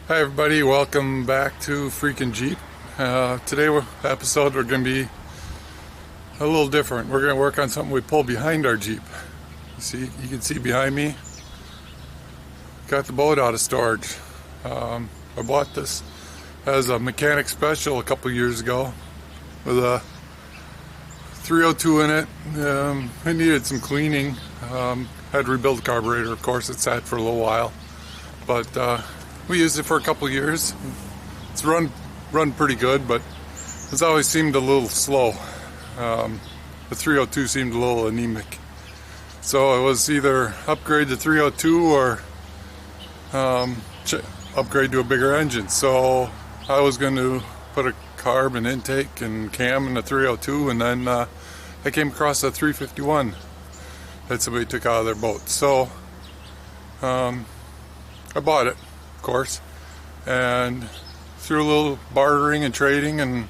Hi everybody, welcome back to Freaking Jeep. Today episode we're going to be a little different. We're going to work on something we pull behind our Jeep. You can see behind me, got the boat out of storage. I bought this as a mechanic special a couple years ago with a 302 in it. It needed some cleaning. Had to rebuild the carburetor, of course. It sat for a little while, but we used it for a couple years. It's run pretty good, but it's always seemed a little slow. The 302 seemed a little anemic. So it was either upgrade to 302 or upgrade to a bigger engine. So I was going to put a carb and intake and cam in the 302, and then I came across a 351 that somebody took out of their boat. So I bought it, of course, and through a little bartering and trading and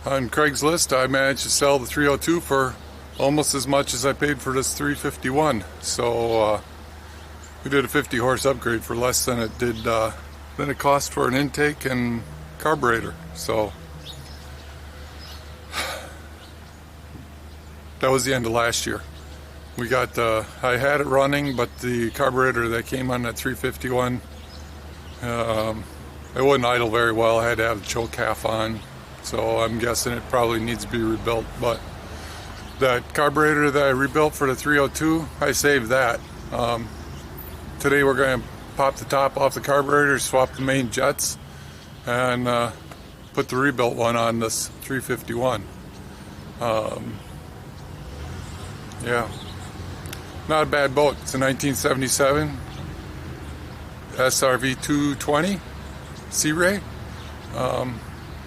on Craigslist I managed to sell the 302 for almost as much as I paid for this 351. So we did a 50 horse upgrade for less than it cost for an intake and carburetor. So that was the end of last year. We got I had it running, but the carburetor that came on that 351, it wouldn't idle very well. I had to have the choke half on, so I'm guessing it probably needs to be rebuilt. But that carburetor that I rebuilt for the 302, I saved that. Today we're going to pop the top off the carburetor, swap the main jets, and put the rebuilt one on this 351. Yeah, not a bad boat. It's a 1977 SRV220 Sea Ray.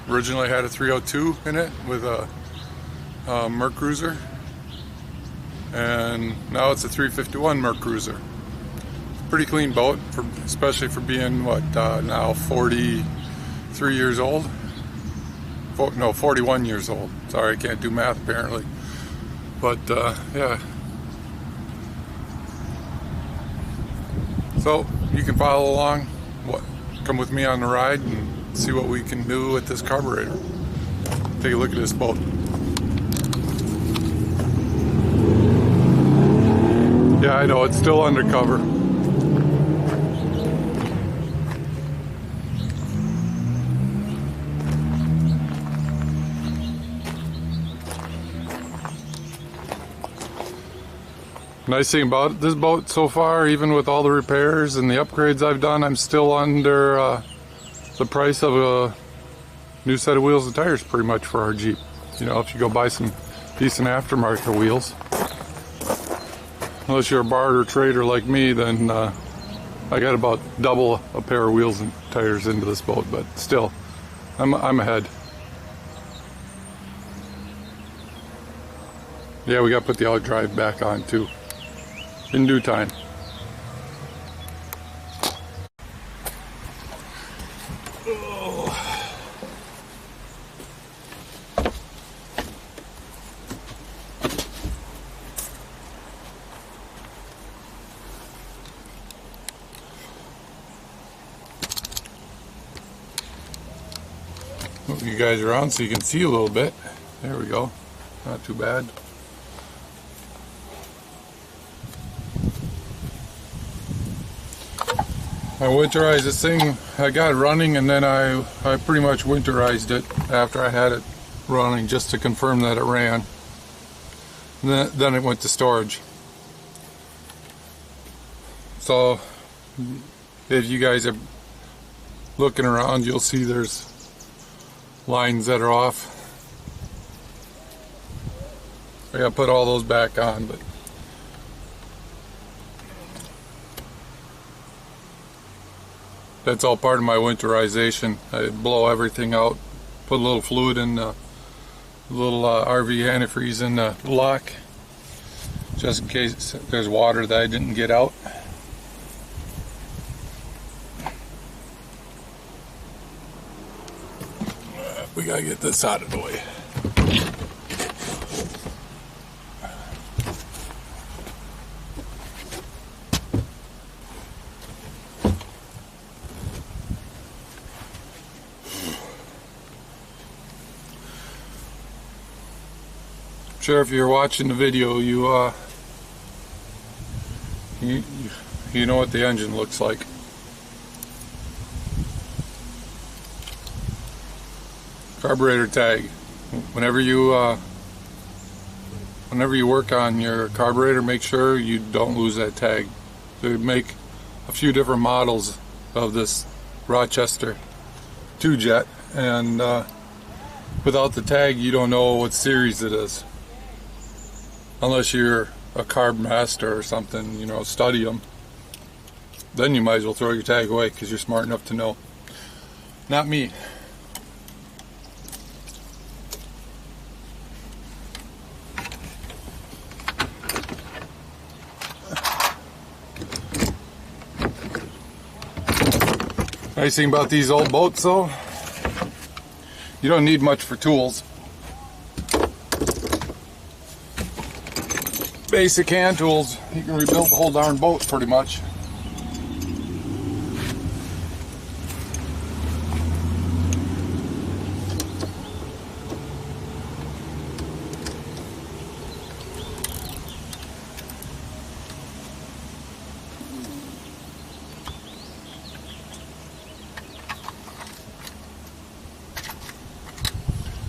Originally had a 302 in it with a Mercruiser, and now it's a 351 Mercruiser. Pretty clean boat, especially for being now 43 years old. 41 years old. Sorry, I can't do math apparently. But yeah. So you can follow along. Come with me on the ride and see what we can do with this carburetor. Take a look at this boat. Yeah, I know, it's still undercover. Nice thing about this boat so far, even with all the repairs and the upgrades I've done, I'm still under the price of a new set of wheels and tires pretty much for our Jeep. You know, if you go buy some decent aftermarket wheels. Unless you're a barter trader like me, then I got about double a pair of wheels and tires into this boat, but still, I'm ahead. Yeah, we got to put the outdrive back on too, in due time. Move you guys around so you can see a little bit. There we go. Not too bad. I winterized this thing. I got it running, and then I pretty much winterized it after I had it running just to confirm that it ran. And then it went to storage. So if you guys are looking around, you'll see there's lines that are off. I gotta put all those back on, but that's all part of my winterization. I blow everything out, put a little fluid in the little RV antifreeze in the lock, just in case there's water that I didn't get out. We gotta get this out of the way. Sure, if you're watching the video, you know what the engine looks like. Carburetor tag. Whenever you work on your carburetor, make sure you don't lose that tag. They make a few different models of this Rochester 2-jet, and without the tag you don't know what series it is. Unless you're a carb master or something, you know, study them. Then you might as well throw your tag away because you're smart enough to know. Not me. Nice thing about these old boats though, you don't need much for tools. Basic hand tools, you can rebuild the whole darn boat pretty much.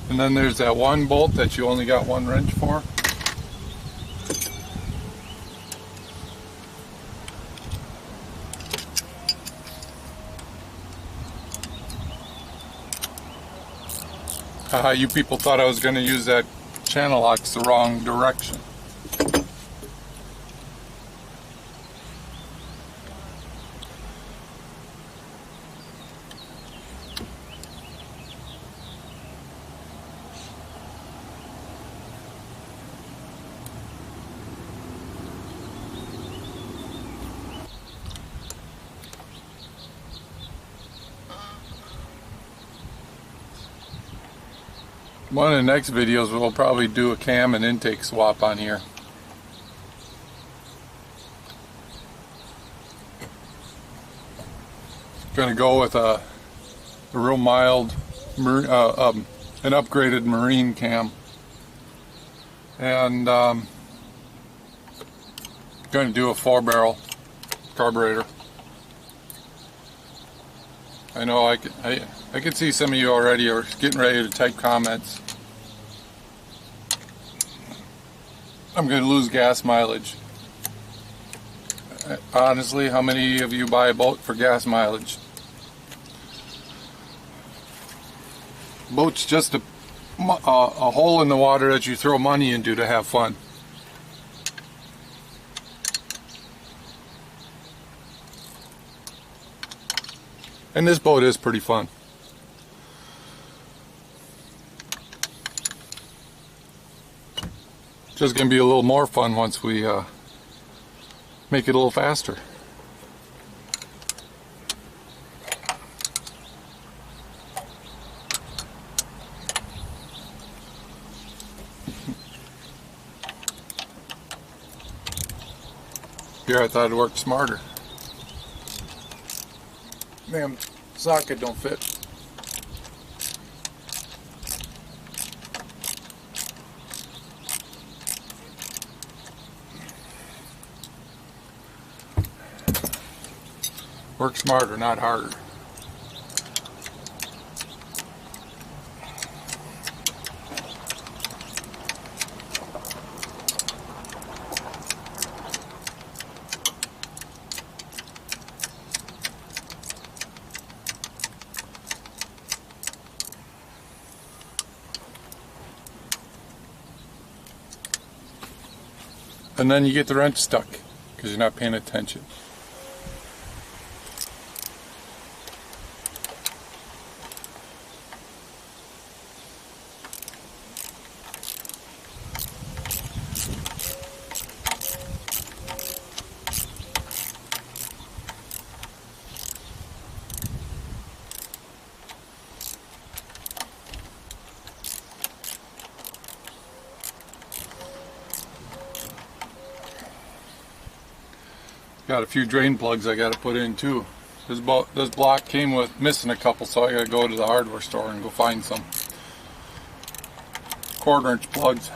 And then there's that one bolt that you only got one wrench for. You people thought I was going to use that channel locks the wrong direction. One of the next videos we'll probably do a cam and intake swap on here. Going to go with a real mild, an upgraded marine cam, and going to do a 4-barrel carburetor. I know I can see some of you already are getting ready to type comments. I'm going to lose gas mileage. Honestly, how many of you buy a boat for gas mileage? Boat's just a hole in the water that you throw money into to have fun. And this boat is pretty fun. Just going to be a little more fun once we make it a little faster. Here I thought it worked smarter. Damn socket don't fit. Work smarter, not harder. And then you get the wrench stuck because you're not paying attention. Got a few drain plugs I got to put in too. This block came with missing a couple, so I got to go to the hardware store and go find some 1/4 inch plugs.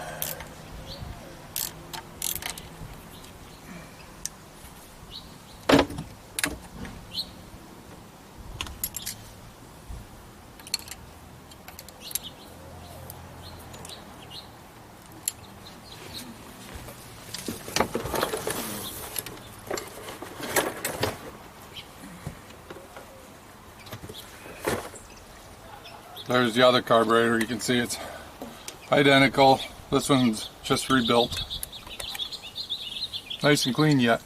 There's the other carburetor. You can see it's identical. This one's just rebuilt. Nice and clean yet.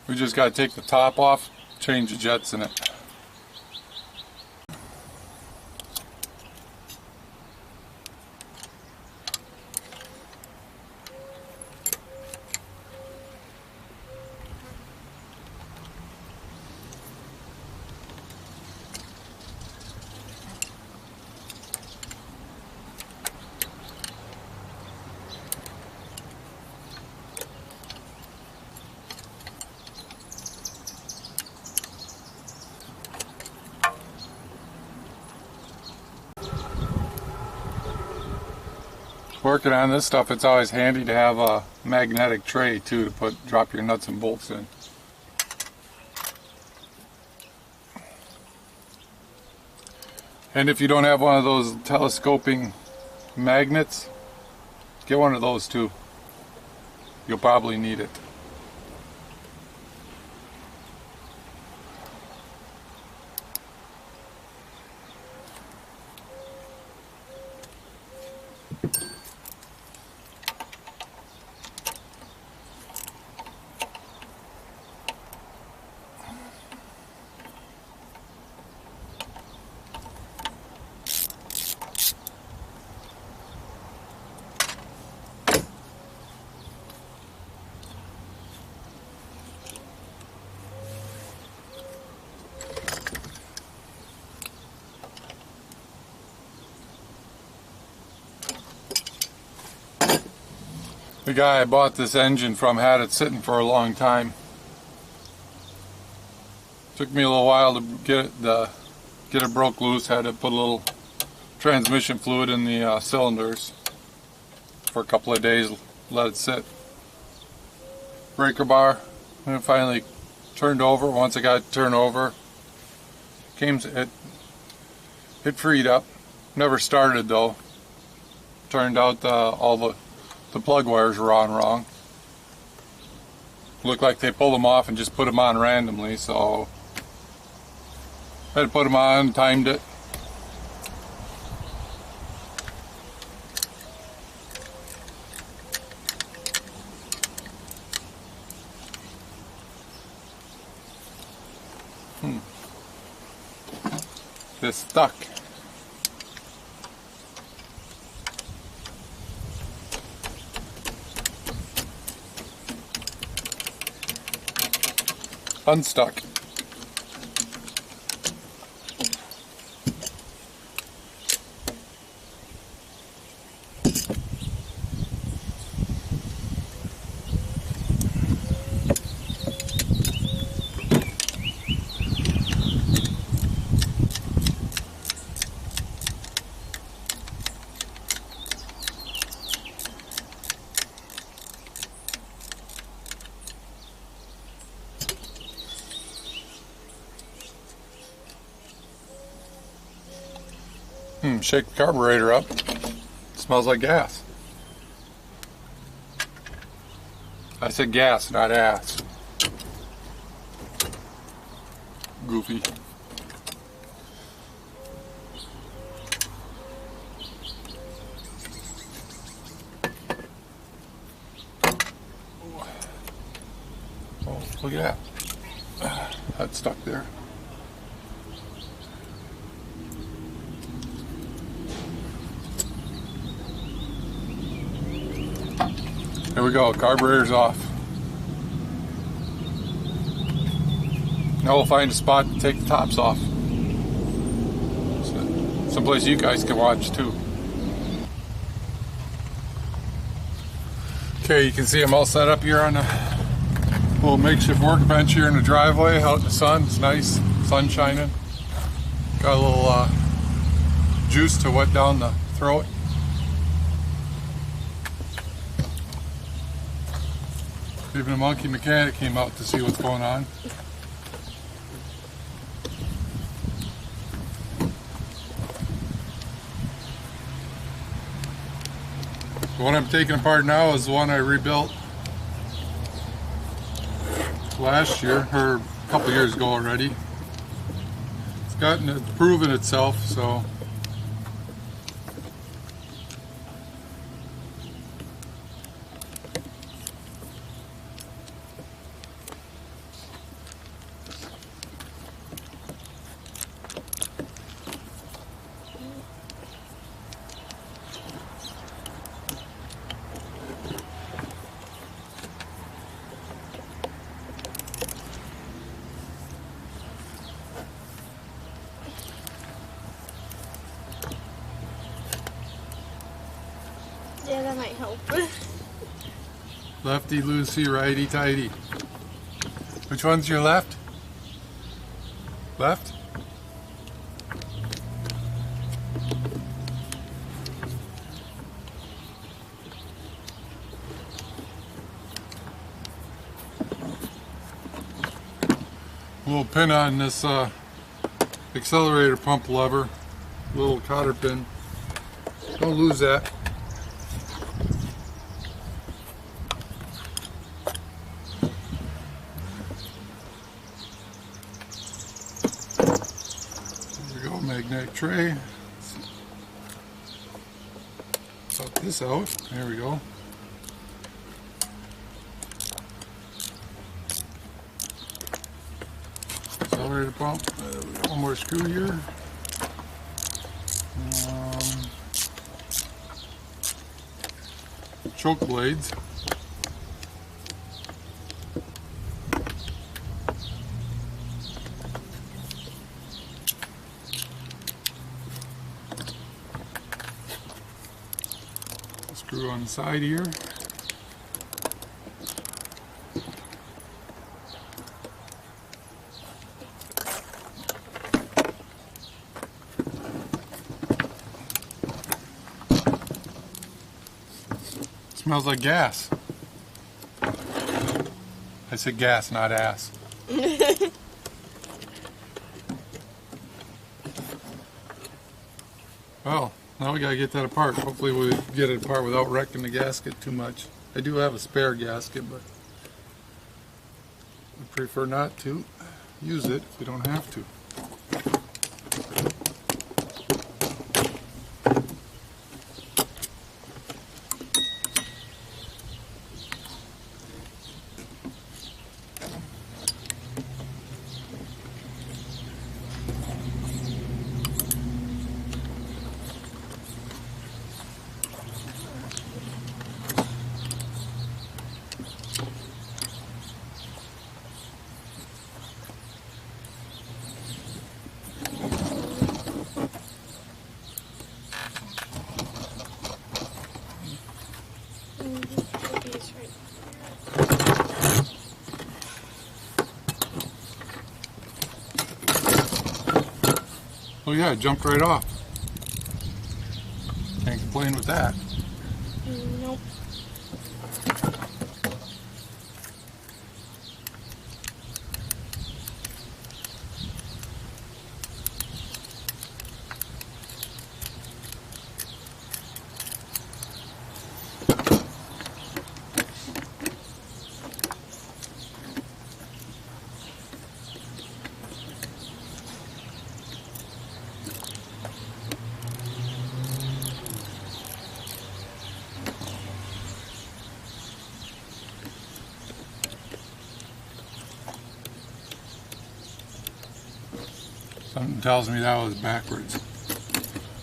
We just got to take the top off, change the jets in it. Working on this stuff, it's always handy to have a magnetic tray too to drop your nuts and bolts in. And if you don't have one of those telescoping magnets, get one of those too. You'll probably need it. The guy I bought this engine from had it sitting for a long time. Took me a little while to get it broke loose. Had to put a little transmission fluid in the cylinders for a couple of days. Let it sit. Breaker bar, and it finally turned over. Once it got turned over, it freed up. Never started though. Turned out all the plug wires were on wrong. Looked like they pulled them off and just put them on randomly, so I had to put them on, timed it. They're stuck. Unstuck. Shake the carburetor up. Smells like gas. I said gas, not ass. Goofy. Oh, look at that. That's stuck there. There we go, carburetor's off. Now we'll find a spot to take the tops off. So, someplace you guys can watch too. Okay, you can see I'm all set up here on a little makeshift workbench here in the driveway, out in the sun. It's nice, sun shining. Got a little juice to wet down the throat. Even a monkey mechanic came out to see what's going on. The one I'm taking apart now is the one I rebuilt last year, or a couple years ago already. It's proven itself, so. Yeah, that might help. Lefty loosey, righty tighty. Which one's your left? Left? Little pin on this accelerator pump lever. Little cotter pin. Don't lose that. Magnetic tray. Pop this out. There we go. Accelerator pump. One more screw here. Choke blades. Screw on the side here. Smells like gas. I said gas, not ass. Well, now we gotta get that apart. Hopefully we get it apart without wrecking the gasket too much. I do have a spare gasket, but I prefer not to use it if we don't have to. Oh yeah, it jumped right off. Can't complain with that. Nope. Something tells me that was backwards.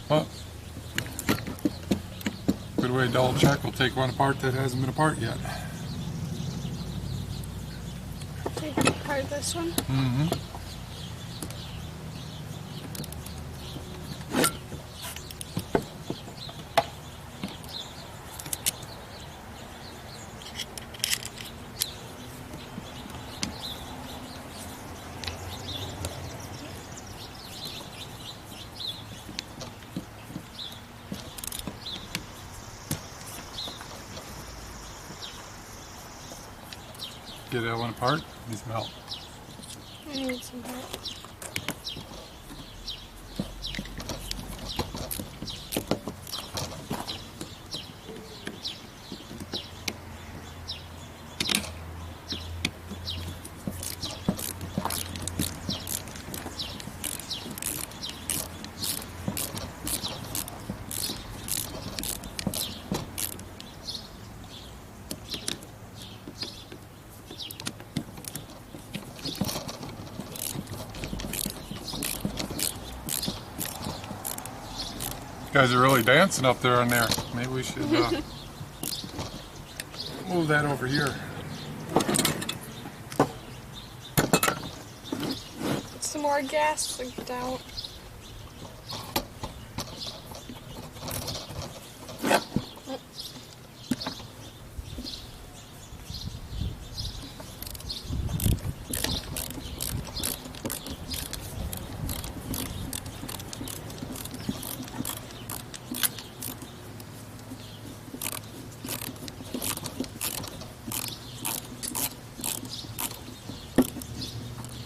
Well, good way to double check. We'll take one apart that hasn't been apart yet. Take apart this one. Mm-hmm. Get that one apart. These melt. I need some help. Guys are really dancing up there on there. Maybe we should move that over here. Some more gas leaked out.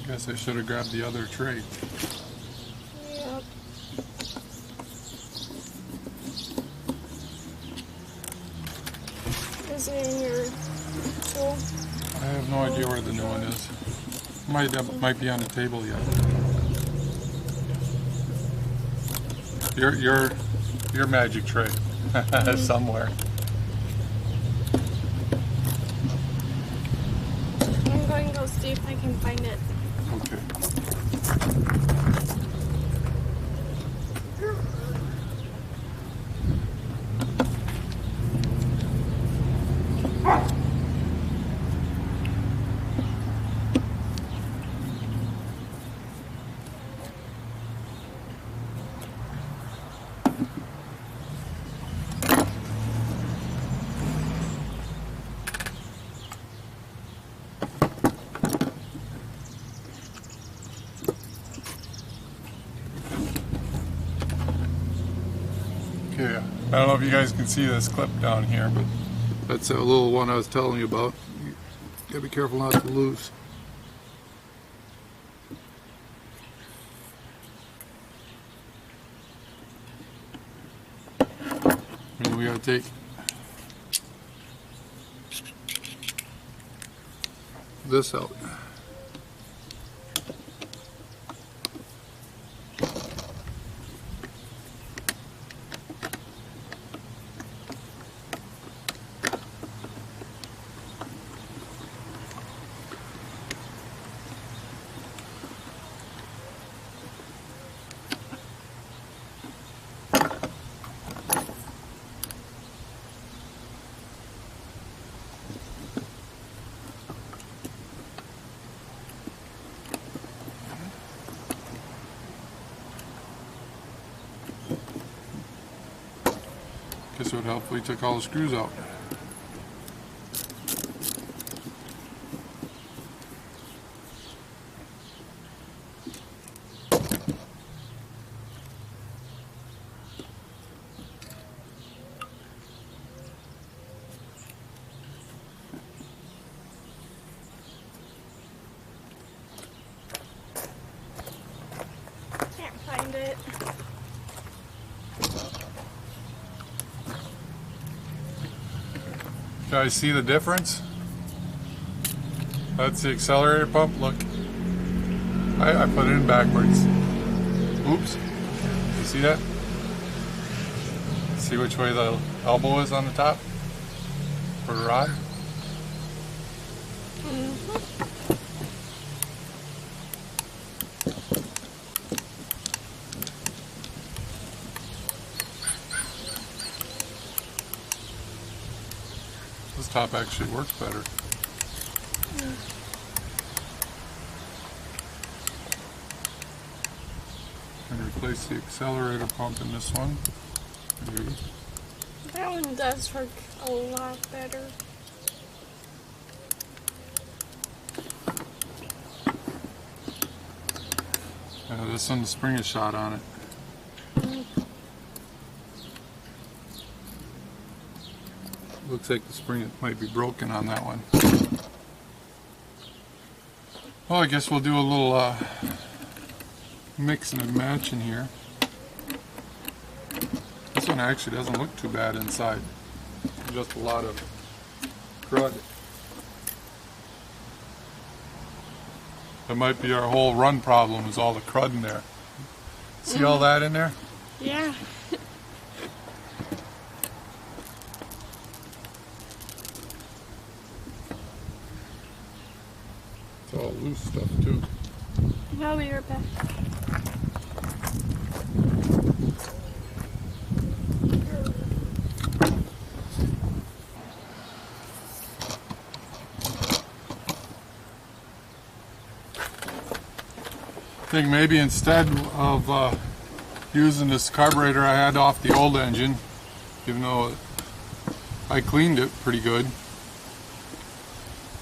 Guess I should have grabbed the other tray. Yep. Is it in your tool? I have no idea where the new one is. Might be on the table yet. Your magic tray somewhere. I'm going to go see if I can find it. Okay. Okay, I don't know if you guys can see this clip down here, but that's that little one I was telling you about. You gotta be careful not to lose. And we gotta take this out. Guess it would help if we took all the screws out. Can't find it. Guys, see the difference? That's the accelerator pump. Look, I put it in backwards. Oops. You see that? See which way the elbow is on the top for the rod? This top actually works better. And replace the accelerator pump in this one. That one does work a lot better. This one, the spring is shot on it. Looks like the spring might be broken on that one. Well, I guess we'll do a little mixing and matching here. This one actually doesn't look too bad inside. Just a lot of crud. That might be our whole run problem, is all the crud in there. See all that in there? Yeah. It's all loose stuff too. I'll be right back. think maybe instead of using this carburetor I had off the old engine, even though I cleaned it pretty good,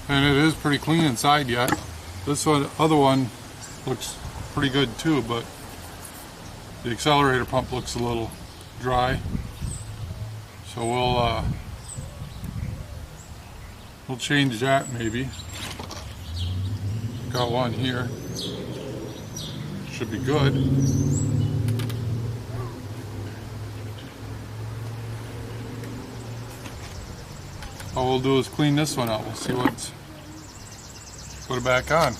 and it is pretty clean inside yet. This other one looks pretty good too, but the accelerator pump looks a little dry. So we'll change that maybe. Got one here. Should be good. All we'll do is clean this one out. We'll see put it back on.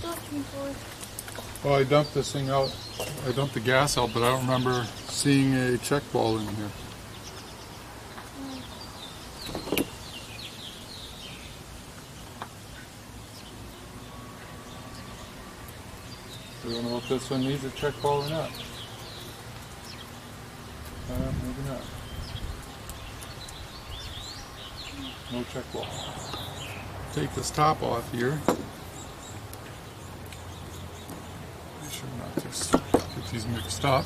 Looking for. Well, I dumped this thing out. I dumped the gas out, but I don't remember seeing a check ball in here. I don't know if this one needs a check ball or not. Maybe not. No check ball. Take this top off here. Make sure not just get these mixed up.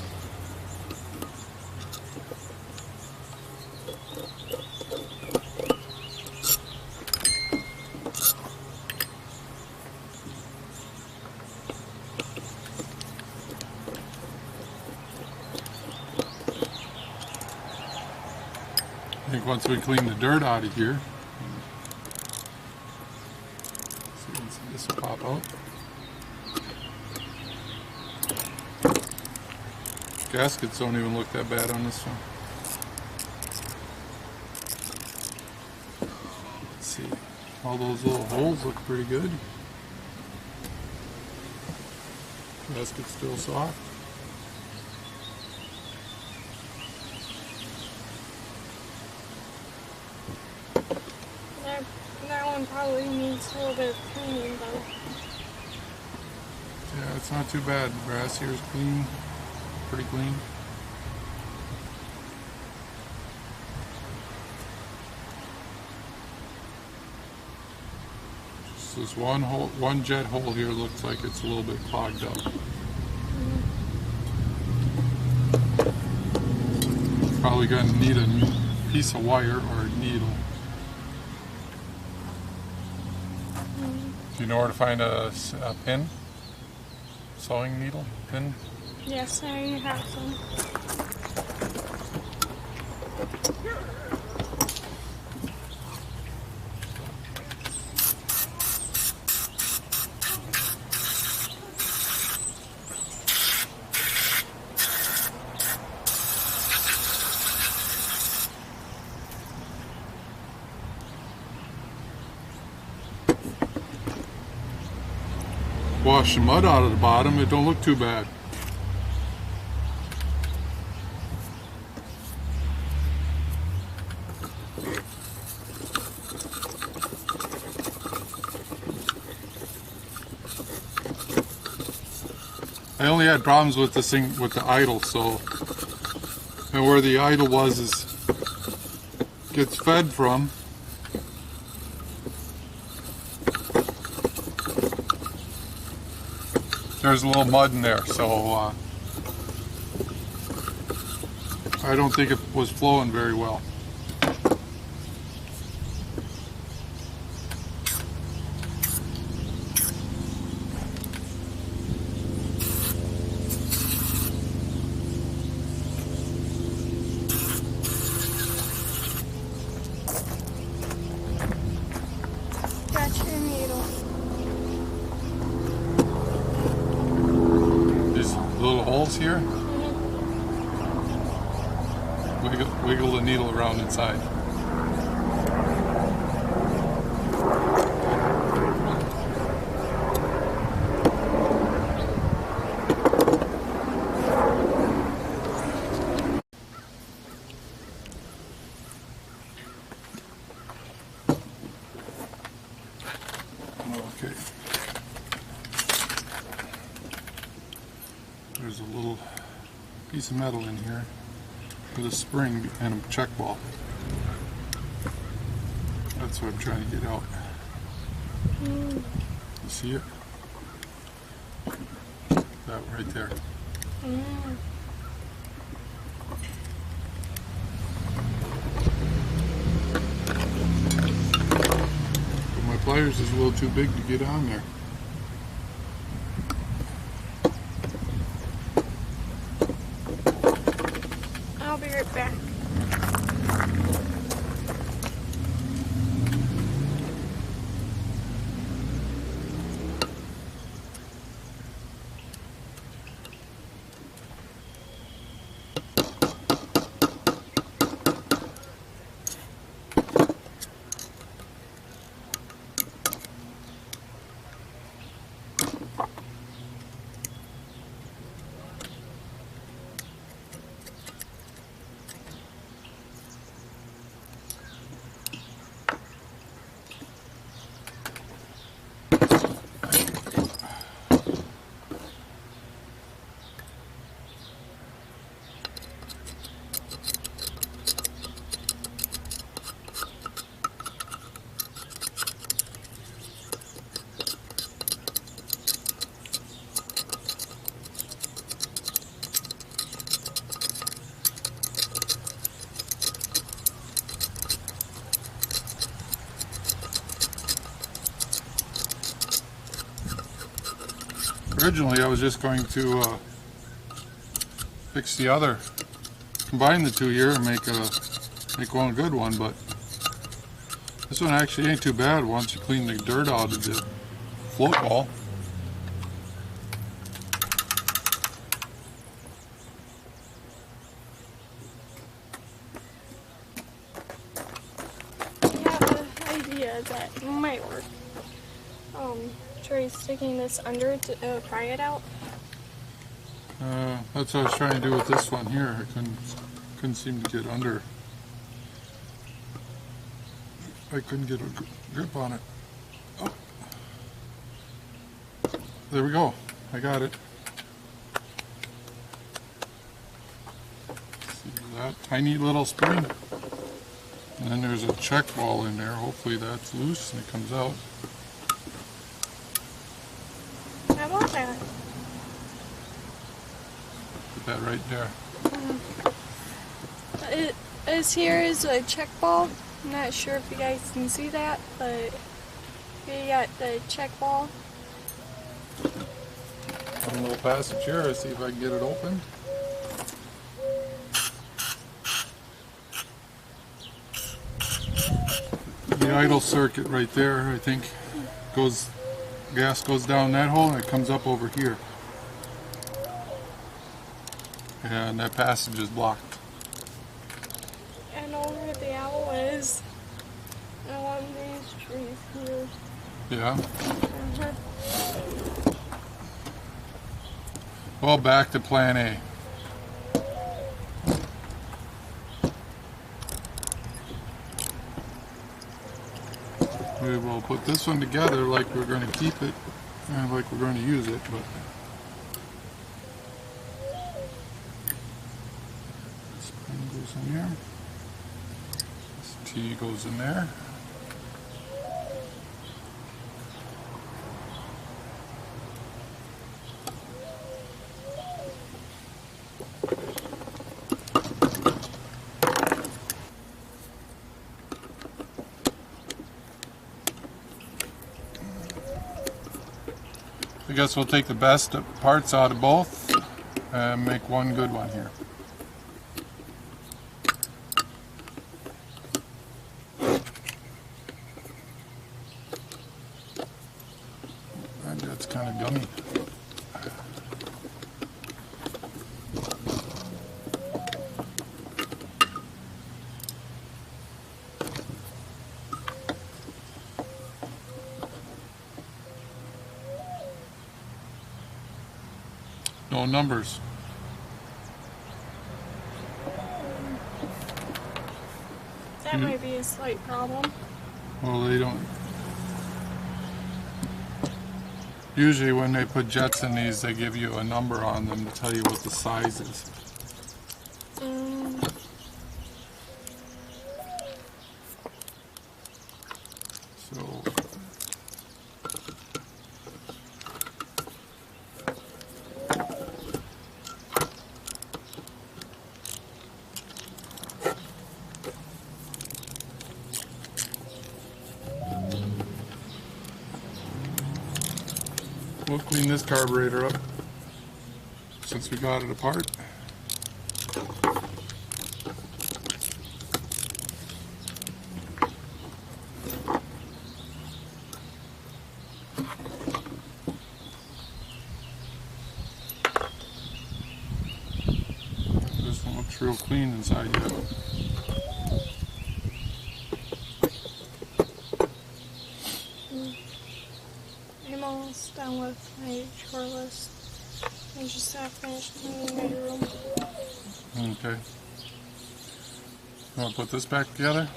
I think once we clean the dirt out of here, this will pop out. Gaskets don't even look that bad on this one. Let's see, all those little holes look pretty good. Gasket's still soft. That one probably needs a little bit of cleaning though. Yeah, it's not too bad. The grass here is clean, pretty clean. Just this one jet hole here looks like it's a little bit clogged up. Probably going to need a new piece of wire or a needle. Do you know where to find a pin? Sewing needle? Pin? Yes, I have some. Wash the mud out of the bottom, it don't look too bad. I only had problems with this thing with the idle, so, and where the idle gets fed from. There's a little mud in there, so I don't think it was flowing very well. Got your needle. Little holes here. Wiggle the needle around inside. there's a little piece of metal in here with a spring and a check ball. That's what I'm trying to get out. You see it? That right there. But my pliers is a little too big to get on there. I'll be right back. Originally I was just going to fix the other, combine the two here and make one good one, but this one actually ain't too bad once you clean the dirt out of the float ball. I have an idea that might work. Try sticking this under to pry it out. That's what I was trying to do with this one here. I couldn't seem to get under. I couldn't get a grip on it. Oh. There we go. I got it. See that tiny little spring? And then there's a check ball in there. Hopefully that's loose and it comes out. How about that? Put that right there. Here is a check ball. I'm not sure if you guys can see that, but here you got the check ball. A little passage here. Let's see if I can get it open. The idle circuit right there, I think, gas goes down that hole and it comes up over here. And that passage is blocked. And over the owl is along these trees here. Yeah. Well, back to plan A. We will put this one together like we're going to keep it and like we're going to use it, but this spring goes in here. This T goes in there. I guess we'll take the best parts out of both and make one good one here. And that's kind of gummy. No numbers. That might be a slight problem. Well, they don't. Usually when they put jets in these, they give you a number on them to tell you what the size is. So we'll clean this carburetor up since we got it apart. This one looks real clean inside yet. I'm almost done with my chore list. I just have finished cleaning my room. Okay. You want to put this back together?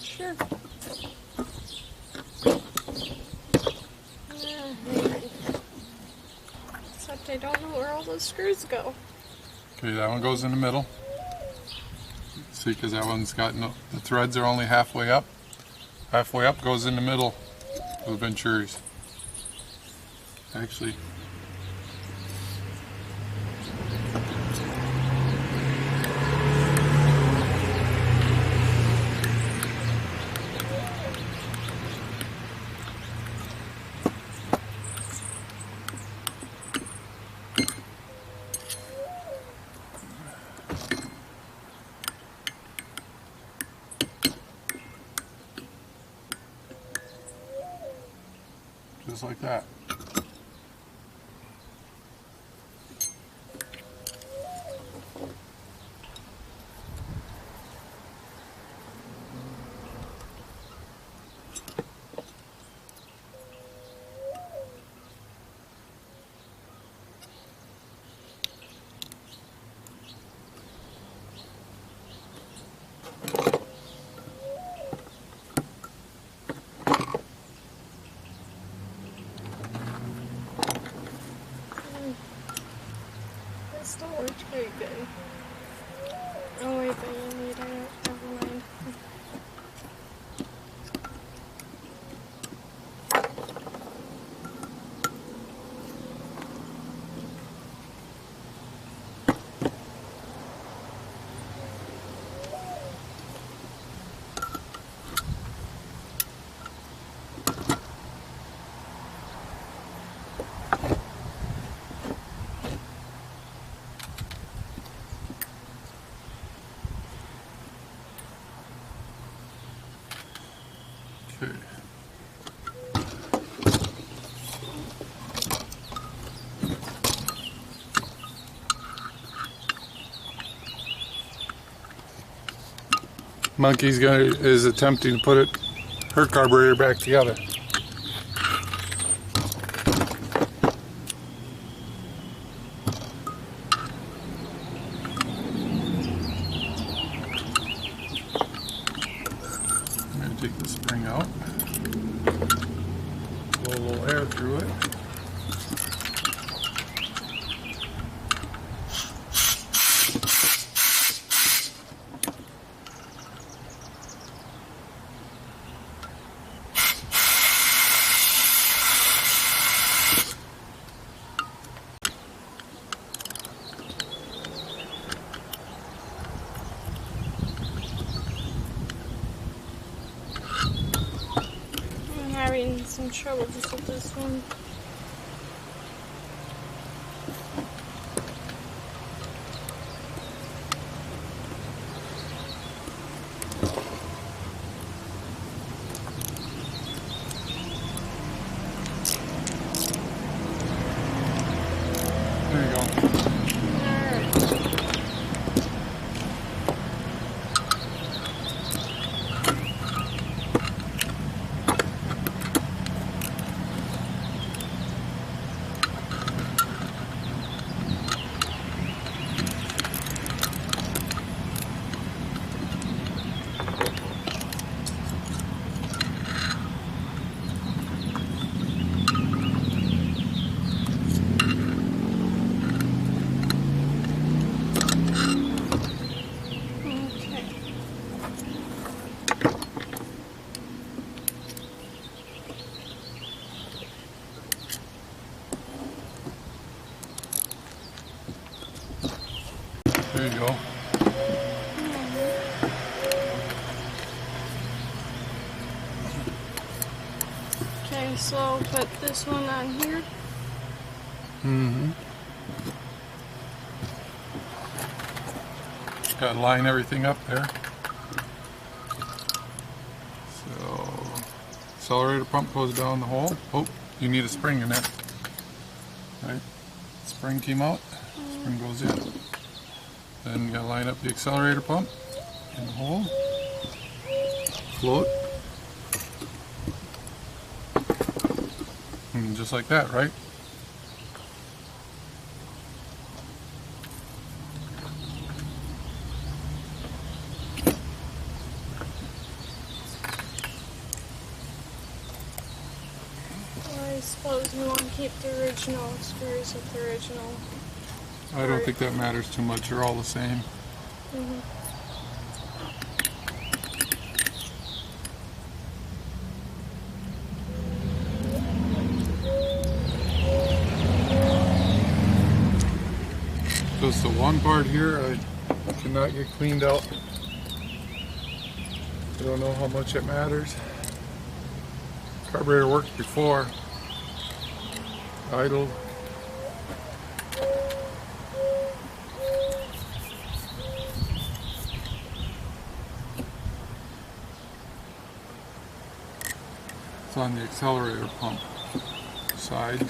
Sure. Except I don't know where all those screws go. Okay, that one goes in the middle. See, because that one's got no, the threads are only halfway up. Halfway up goes in the middle of the venturis. Actually, just like that. That still works pretty good. Oh wait, but you need it. Never mind. Okay. Monkey's is attempting to put her carburetor back together. I'm going to take the spring out, blow a little air through it. I'm having some trouble just with this one. There you go. Alright. There you go. Okay, so put this one on here. Mm-hmm. Got to line everything up there. So, accelerator pump goes down the hole. Oh, you need a spring in there. Right? Spring came out, spring goes in. Then you got to line up the accelerator pump in the hole. Float. And just like that, right? I suppose we want to keep the original screws with the original. I don't think that matters too much. They're all the same. Just the one part here I cannot get cleaned out. I don't know how much it matters. Carburetor worked before. Idled. It's on the accelerator pump side.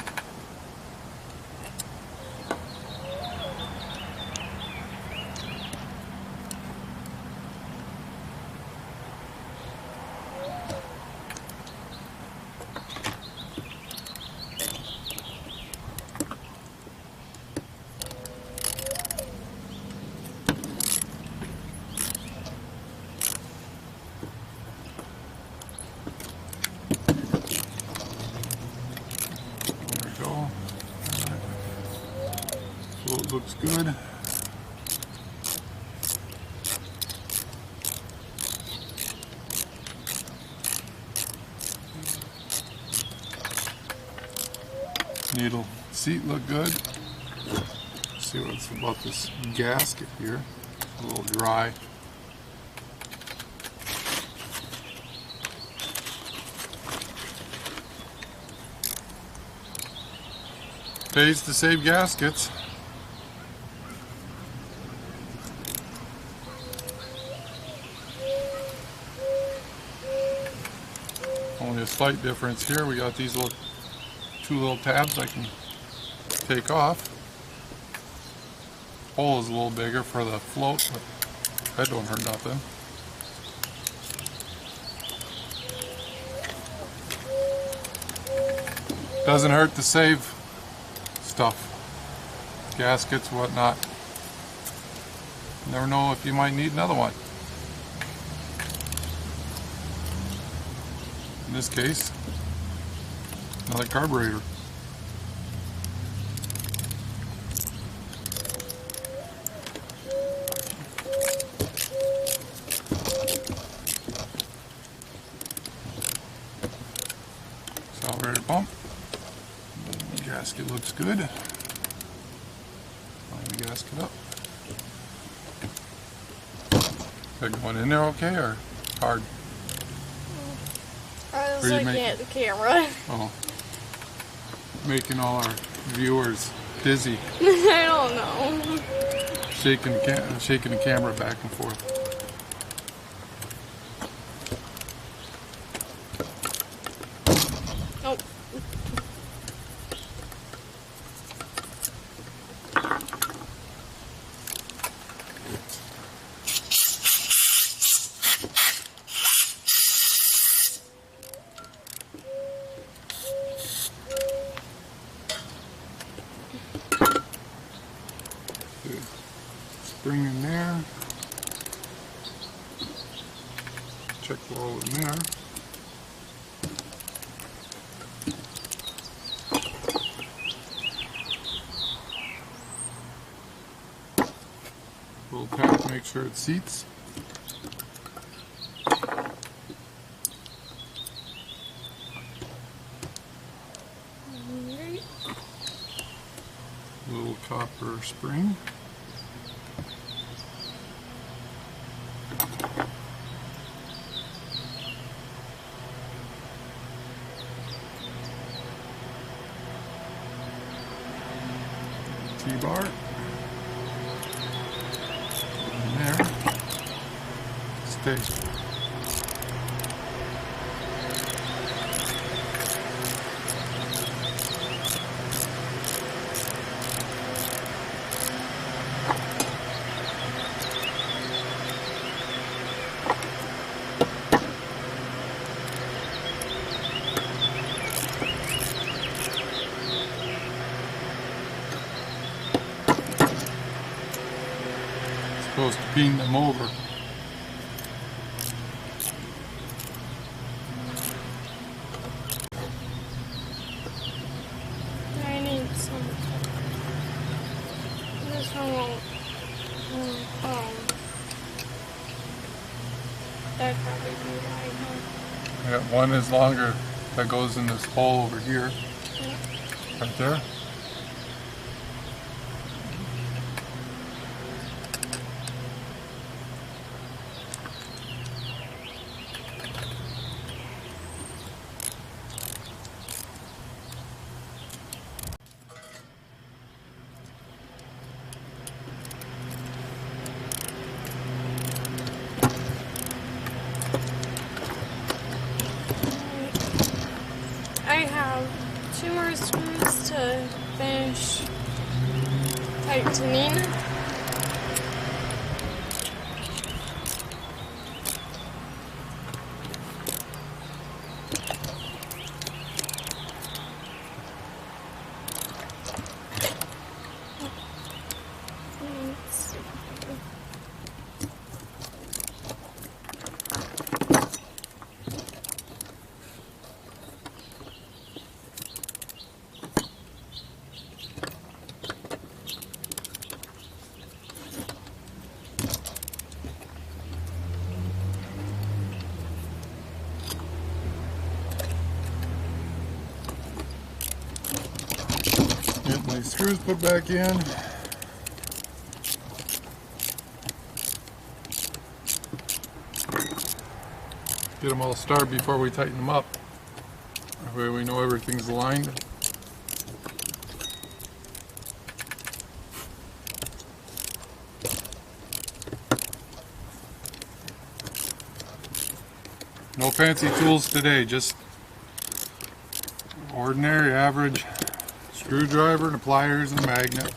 So it looks good. Needle seat look good. Let's see what's about this gasket here. A little dry. Pays to save gaskets. Only a slight difference here. We got these two little tabs I can take off. Hole is a little bigger for the float, but that don't hurt nothing. Doesn't hurt to save stuff, gaskets, whatnot. Never know if you might need another one. In this case, another carburetor. Accelerator pump. Gasket looks good. Line the gasket up. Is that going in there okay or hard? I was looking at the camera. Oh. Making all our viewers dizzy. I don't know. Shaking the camera back and forth. Nope. Good. Spring in there. Check ball in there. Little tap to make sure it seats. Little copper spring. rebar. And there. Stay. Supposed to beam them over. I need some. This one won't. That'd probably be right, huh? Yeah, one is longer that goes in this hole over here. Yeah. Right there. I have 2 more screws to finish tightening. Get my screws put back in. Get them all started before we tighten them up. That way we know everything's aligned. No fancy tools today, just ordinary average screwdriver and a pliers and a magnet.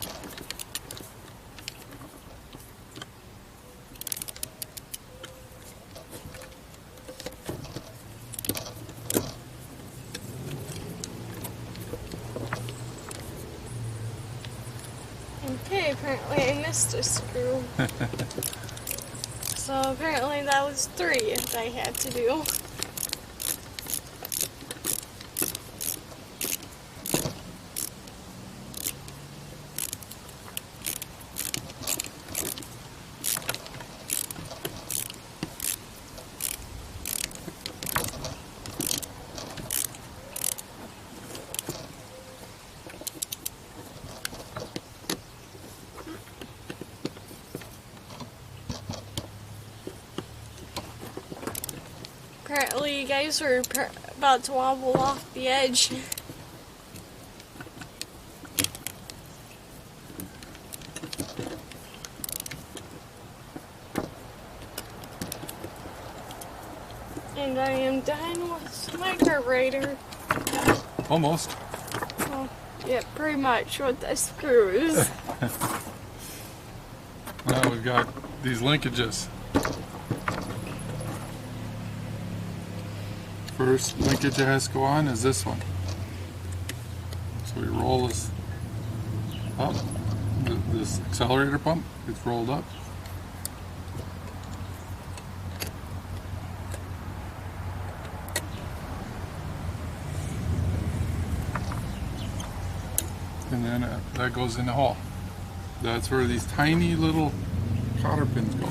Okay, apparently I missed a screw. So apparently that was 3 that I had to do. Apparently you guys were about to wobble off the edge. And I am done with my carburetor. Almost. Well, yeah, pretty much with the screws. Now we've got these linkages. First linkage that has to go on is this one. So we roll this up. This accelerator pump gets rolled up. And then that goes in the hole. That's where these tiny little cotter pins go.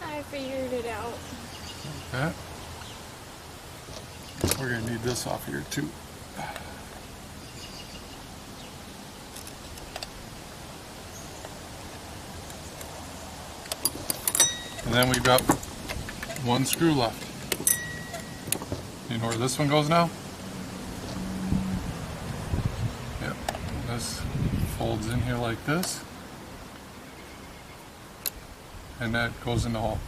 I figured it out. That. We're going to need this off here too. And then we've got one screw left. You know where this one goes now? Yep. This folds in here like this. And that goes in the hole.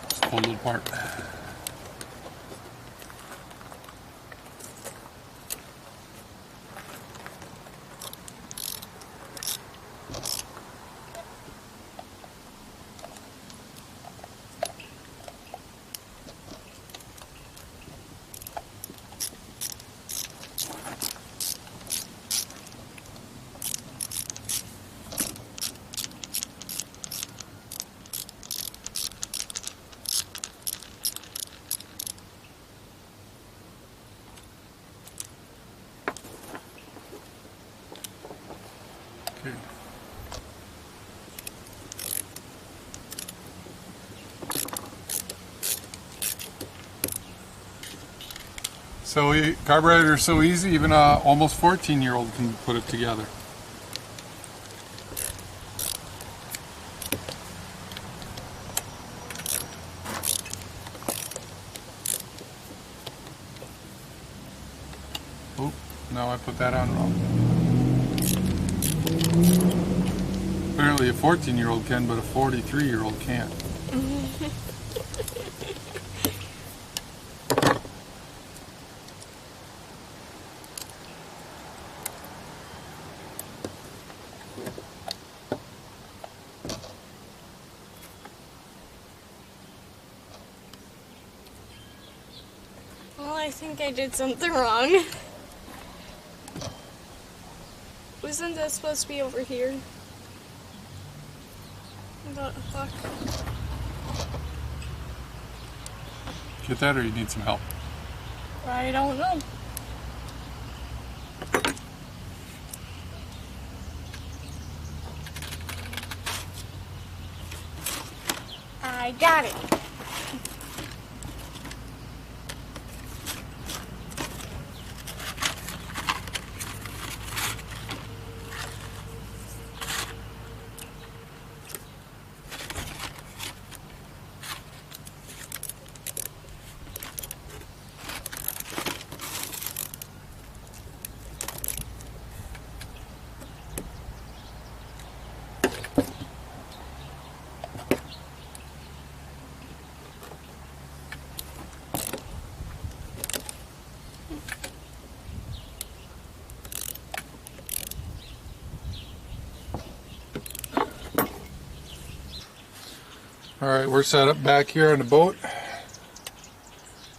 Just pulled it apart. Okay. So carburetor is so easy, even a almost 14-year-old can put it together. Oh, now I put that on wrong. Apparently a 14-year-old can, but a 43-year-old can't. Well, I think I did something wrong. Wasn't that supposed to be over here? What the fuck? Get that, or you need some help? I don't know. I got it. Alright, we're set up back here on the boat.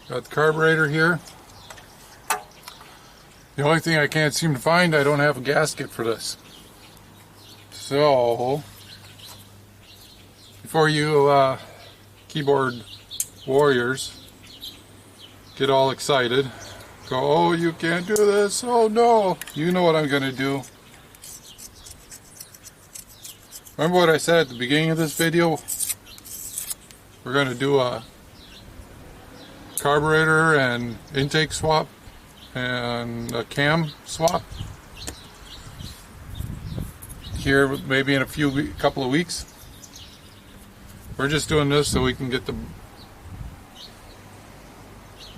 Got the carburetor here. The only thing I can't seem to find, I don't have a gasket for this. So, before you keyboard warriors get all excited, go, oh, you can't do this, oh no, you know what I'm going to do. Remember what I said at the beginning of this video? We're going to do a carburetor and intake swap and a cam swap here maybe in a couple of weeks. We're just doing this so we can get the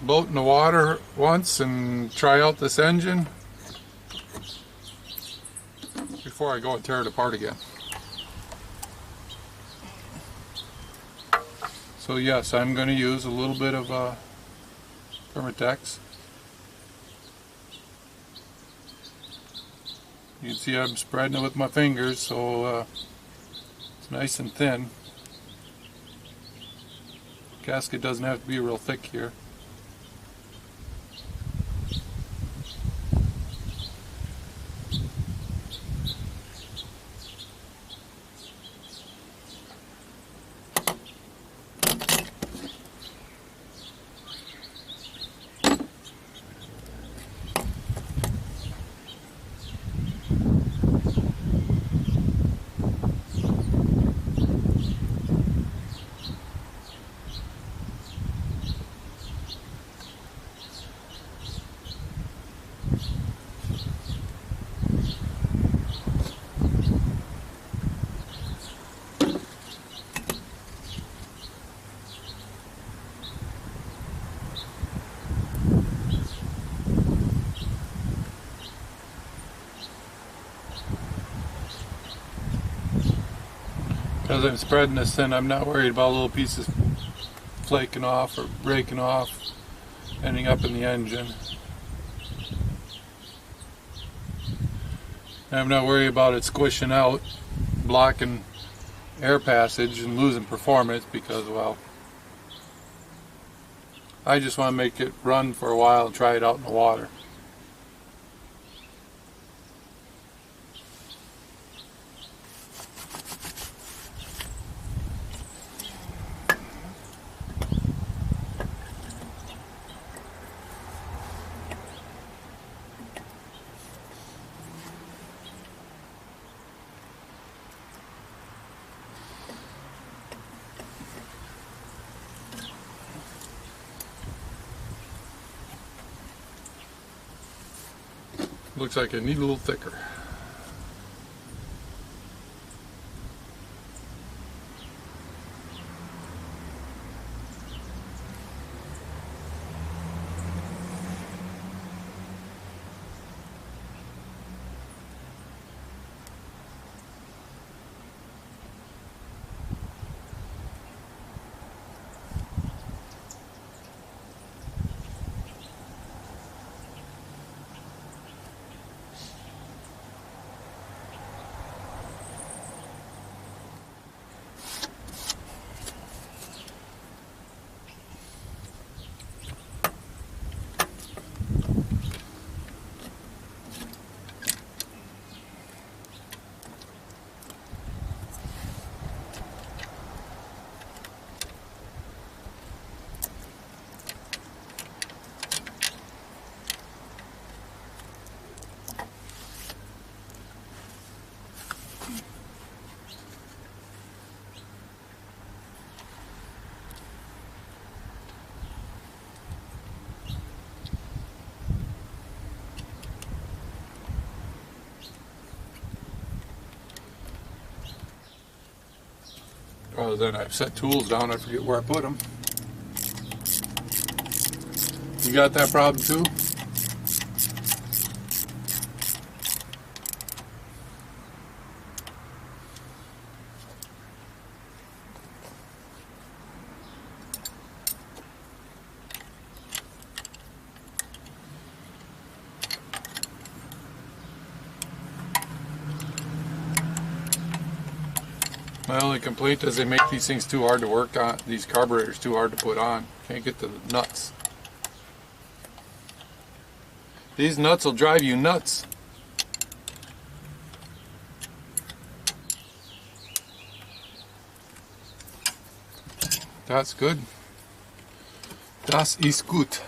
boat in the water once and try out this engine before I go and tear it apart again. So yes, I'm going to use a little bit of Permatex. You can see I'm spreading it with my fingers, so it's nice and thin. Gasket doesn't have to be real thick here. As I'm spreading this thin, I'm not worried about little pieces flaking off or breaking off, ending up in the engine. And I'm not worried about it squishing out, blocking air passage and losing performance because, well, I just want to make it run for a while and try it out in the water. Looks like I need a little thicker. Well, then I've set tools down, I forget where I put them. You got that problem too? My only complaint is they make these things too hard to work on, these carburetors too hard to put on. Can't get to the nuts. These nuts will drive you nuts. That's good. Das ist gut.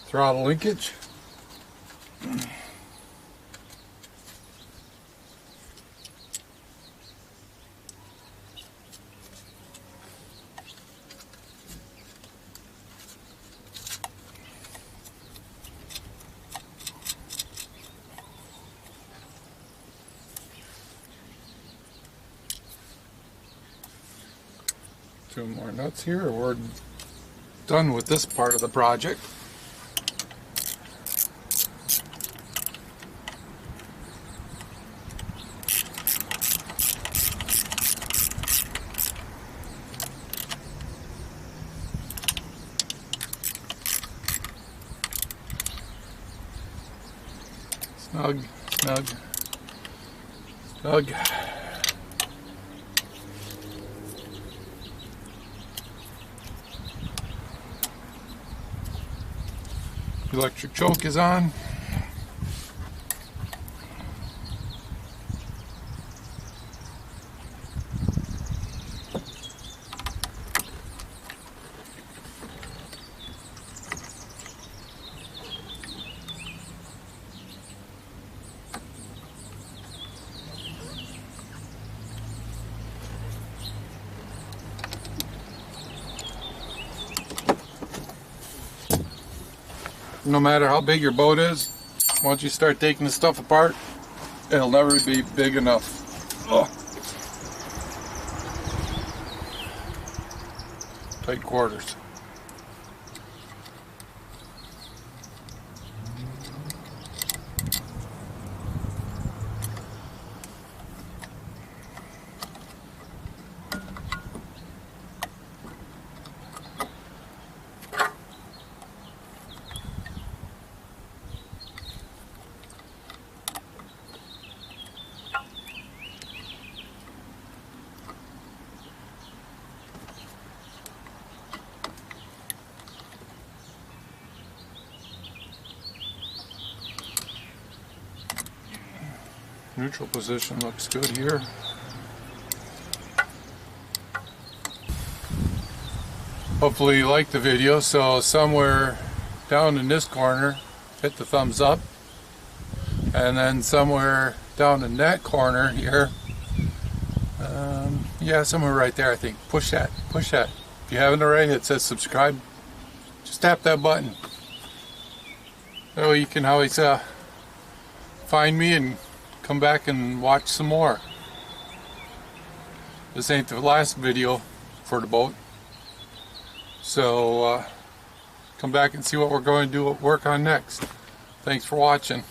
Throttle linkage. Two more nuts here, we're done with this part of the project. Snug, snug, snug. Electric choke is on. No matter how big your boat is, once you start taking the stuff apart, it'll never be big enough. Ugh. Tight quarters. Neutral position looks good here. Hopefully you liked the video. So somewhere down in this corner, hit the thumbs up, and then somewhere down in that corner here, yeah, somewhere right there, I think, push that. If you haven't already, it says subscribe, just tap that button. So you can always find me and come back and watch some more. This ain't the last video for the boat, so come back and see what we're going to work on next. Thanks for watching.